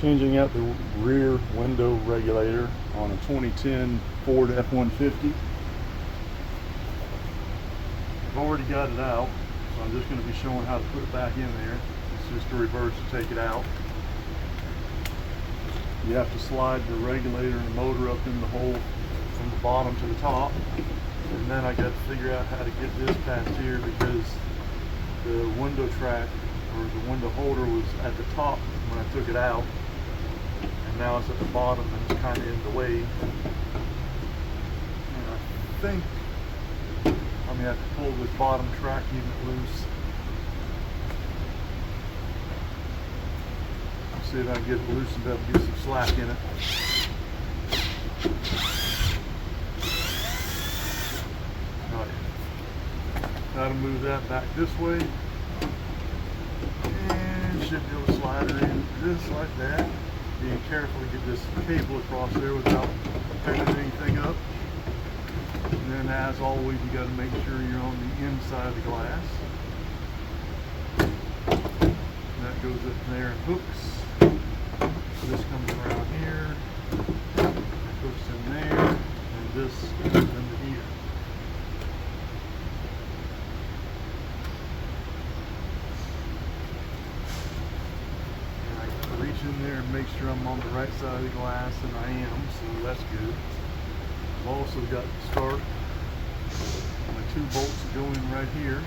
Changing out the rear window regulator on a 2010 Ford F-150. I've already got it out, so I'm just going to be showing how to put it back in there. It's just a reverse to take it out. You have to slide the regulator and the motor up in the hole from the bottom to the top. And then I got to figure out how to get this past here because the window track or the window holder was at the top when I took it out. And now it's at the bottom and it's kind of in the way. And I think I'm going to have to pull this bottom track unit loose. See if I can get it loosened up and get some slack in it. Alright. Now to move that back this way. And should be able to slide her in just like that. Being careful to get this cable across there without tearing anything up. And then as always, you got to make sure you're on the inside of the glass. And that goes up there and hooks. This comes around here, it hooks in there, and this goes into here. And I gotta reach in there and make sure I'm on the right side of the glass, and I am, so that's good. I've also got to start my 2 bolts that go in right here.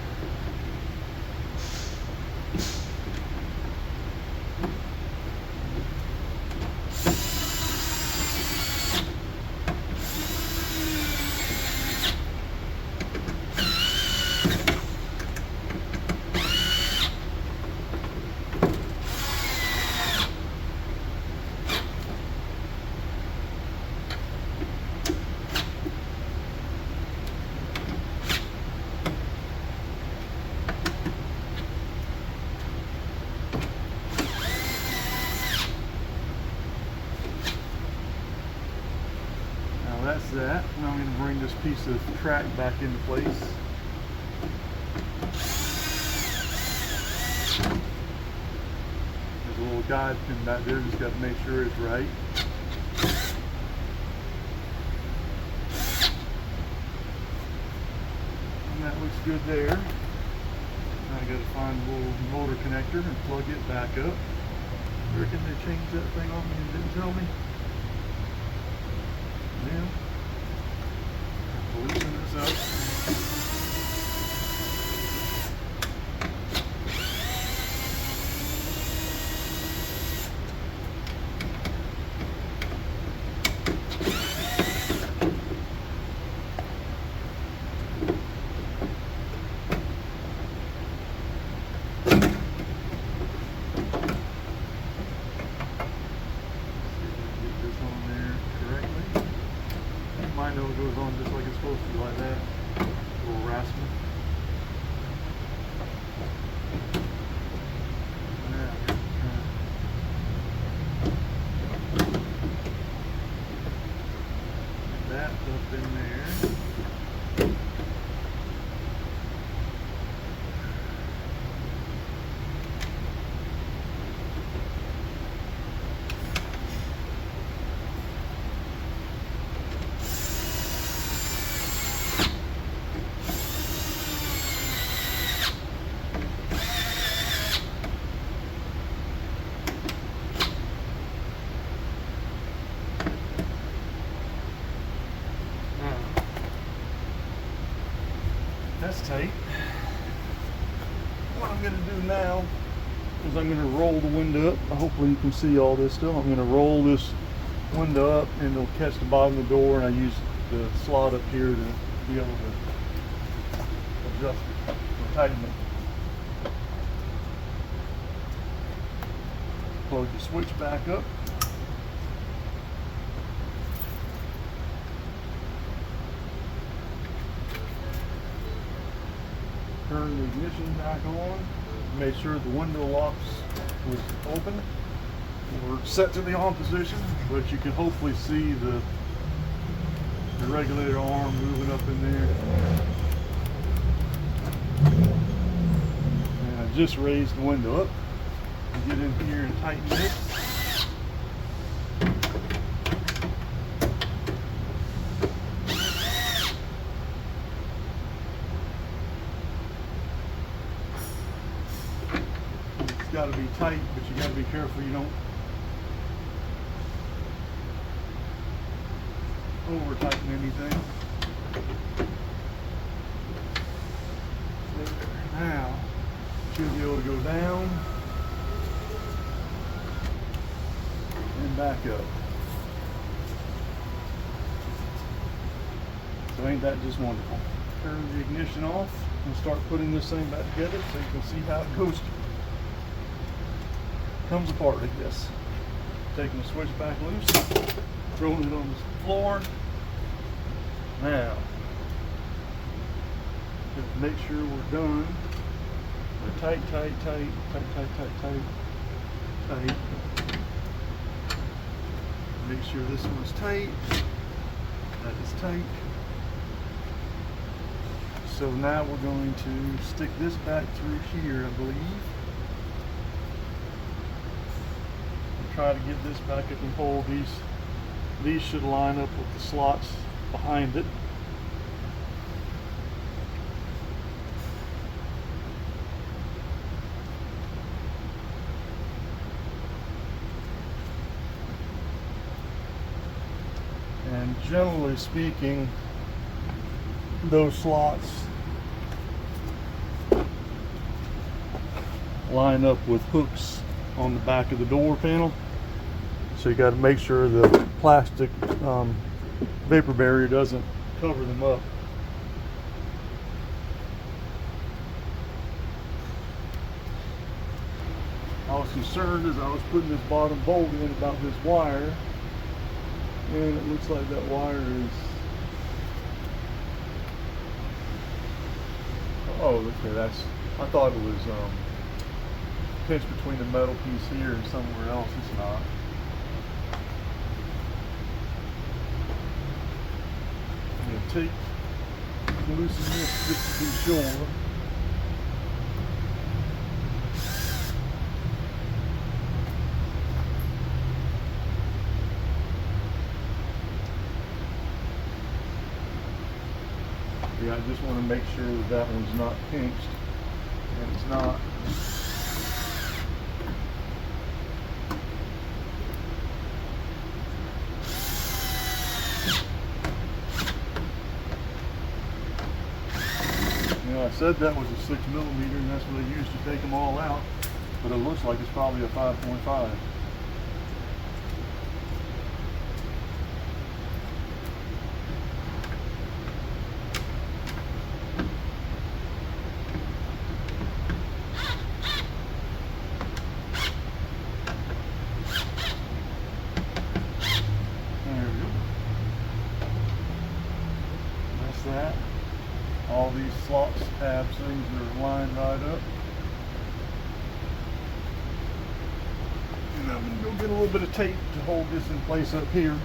That's that. Now I'm going to bring this piece of track back into place. There's a little guide pin back there, just got to make sure it's right. And that looks good there. Now I got to find a little motor connector and plug it back up. I reckon they changed that thing on me and didn't tell me. Yeah. Loosen this up. I know it goes on just like it's supposed to, like that. A little rasping. That up in there. That's tight. What I'm going to do now is I'm going to roll the window up. Hopefully you can see all this still. I'm going to roll this window up and it'll catch the bottom of the door, and I use the slot up here to be able to adjust it or tighten it. Plug the switch back up. Turn the ignition back on. Made sure the window locks was open. We're set to the on position, but you can hopefully see the regulator arm moving up in there. And I just raised the window up. Get in here and tighten this. got to be tight, but you got to be careful you don't over tighten anything. There. Now, should be able to go down and back up. So ain't that just wonderful? Turn the ignition off and start putting this thing back together so you can see how it goes. Comes apart like this. Taking the switch back loose, throwing it on the floor. Now, just make sure we're done. We're tight, tight, tight, tight, tight, tight, tight, tight. Make sure this one's tight. That is tight. So now we're going to stick this back through here, I believe. And try to get this back up and hold. These should line up with the slots behind it. And generally speaking, those slots line up with hooks on the back of the door panel. So you got to make sure the plastic vapor barrier doesn't cover them up. I was concerned as I was putting this bottom bolt in about this wire, and it looks like that wire is, oh, okay, that's, I thought it was pinched between the metal piece here and somewhere else. It's not. I'm going to loosen this just to be sure. Yeah, I just want to make sure that that one's not pinched, and it's not. You know, I said that was a 6mm, and that's what they used to take them all out, but it looks like it's probably a 5.5. That. All these slots, tabs, things are lined right up. And I'm going to go get a little bit of tape to hold this in place up here.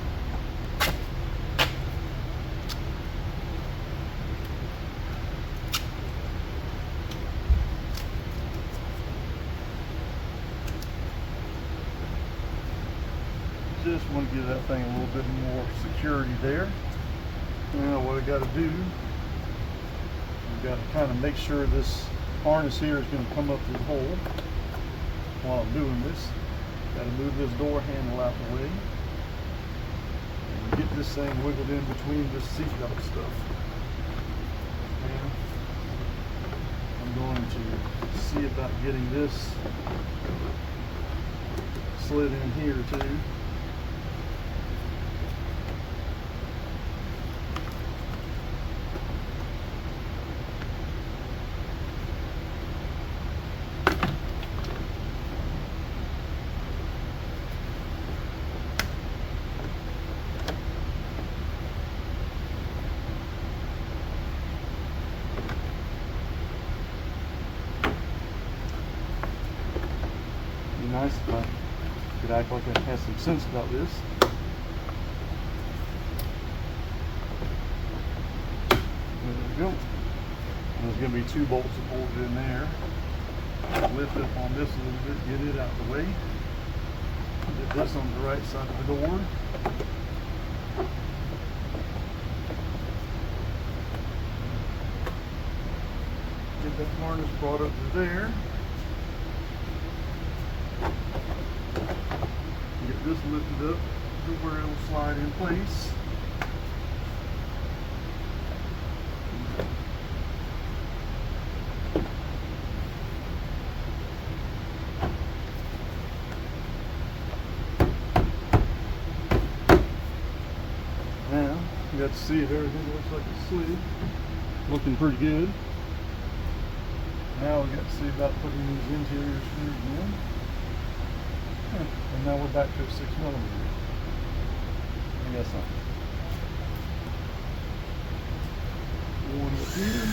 Just want to give that thing a little bit more security there. Now what I got to do, I've got to kind of make sure this harness here is going to come up through the hole while I'm doing this. Got to move this door handle out the way and get this thing wiggled in between this seat belt stuff. Now I'm going to see about getting this slid in here too. Nice if I could act like I had some sense about this. There we go. And there's going to be 2 bolts that hold it in there. Lift up on this a little bit, get it out of the way. Get this on the right side of the door. Get that harness brought up to there. lift it up to where it'll slide in place. Now, you got to see if everything looks like it slid. Looking pretty good. Now we got to see about putting these interior screws in. And now we're back to a 6mm. I guess so. One up here.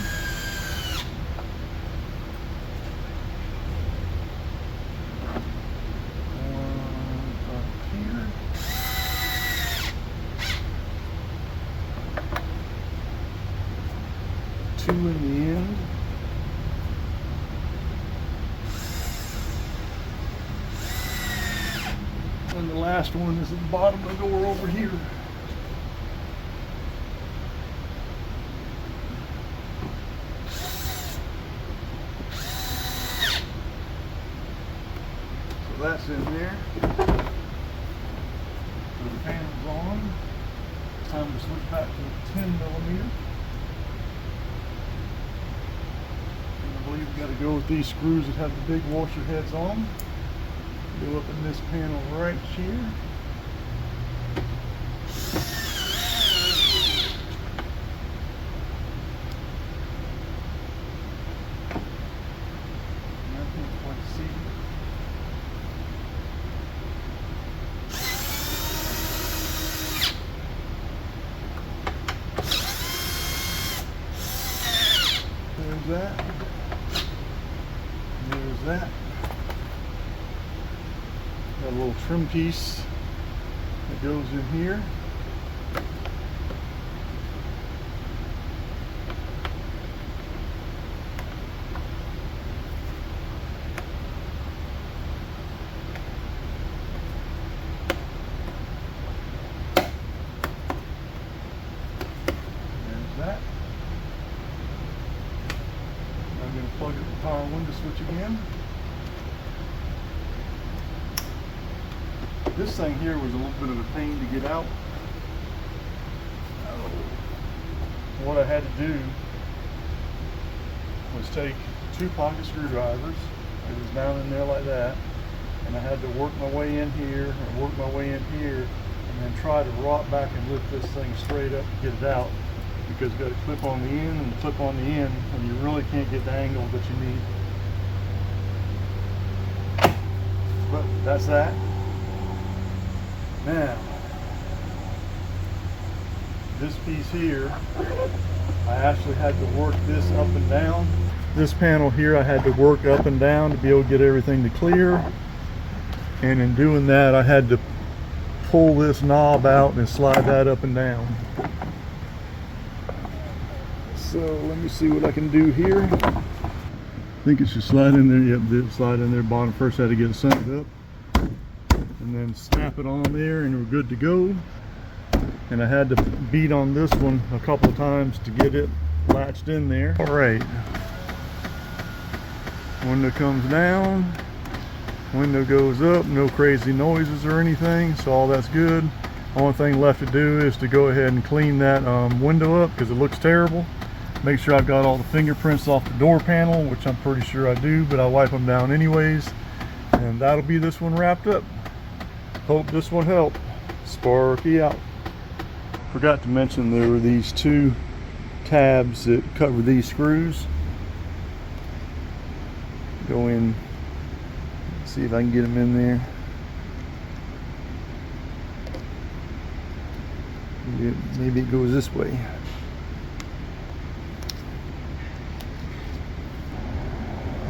One up here. Two in the end. And the last one is at the bottom of the door over here. So that's in there. So the panel's on. It's time to switch back to 10mm. I believe we got to go with these screws that have the big washer heads on. Go up in this panel right here. Nothing quite seated. There's that. There's that. Got a little trim piece that goes in here. There's that. I'm going to plug in the power window switch again. This thing here was a little bit of a pain to get out. What I had to do was take 2 pocket screwdrivers. It was down in there like that, and I had to work my way in here and work my way in here, and then try to rock back and lift this thing straight up to get it out, because you got to clip on the end and clip on the end, and you really can't get the angle that you need. But that's that. Now, this piece here, I actually had to work this up and down. This panel here I had to work up and down to be able to get everything to clear. And in doing that, I had to pull this knob out and slide that up and down. So let me see what I can do here. I think it should slide in there. Yep, it slide in there bottom. First I had to get it centered up, and then snap it on there, and we're good to go. And I had to beat on this one a couple of times to get it latched in there. All right, window comes down, window goes up, no crazy noises or anything, so all that's good. Only thing left to do is to go ahead and clean that window up, because it looks terrible. Make sure I've got all the fingerprints off the door panel, which I'm pretty sure I do, but I'll wipe them down anyways. And that'll be this one wrapped up. Hope this one helped. Sparky out. Forgot to mention there were these 2 tabs that cover these screws. Go in, see if I can get them in there. Maybe it goes this way.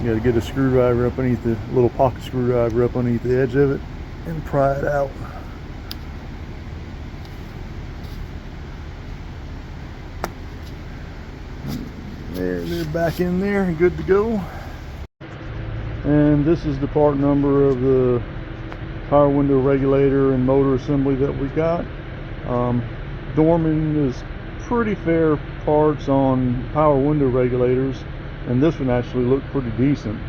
You got to get a screwdriver up underneath the little pocket screwdriver up underneath the edge of it and pry it out. There, they're back in there, good to go. And this is the part number of the power window regulator and motor assembly that we got. Dorman is pretty fair parts on power window regulators, and this one actually looked pretty decent.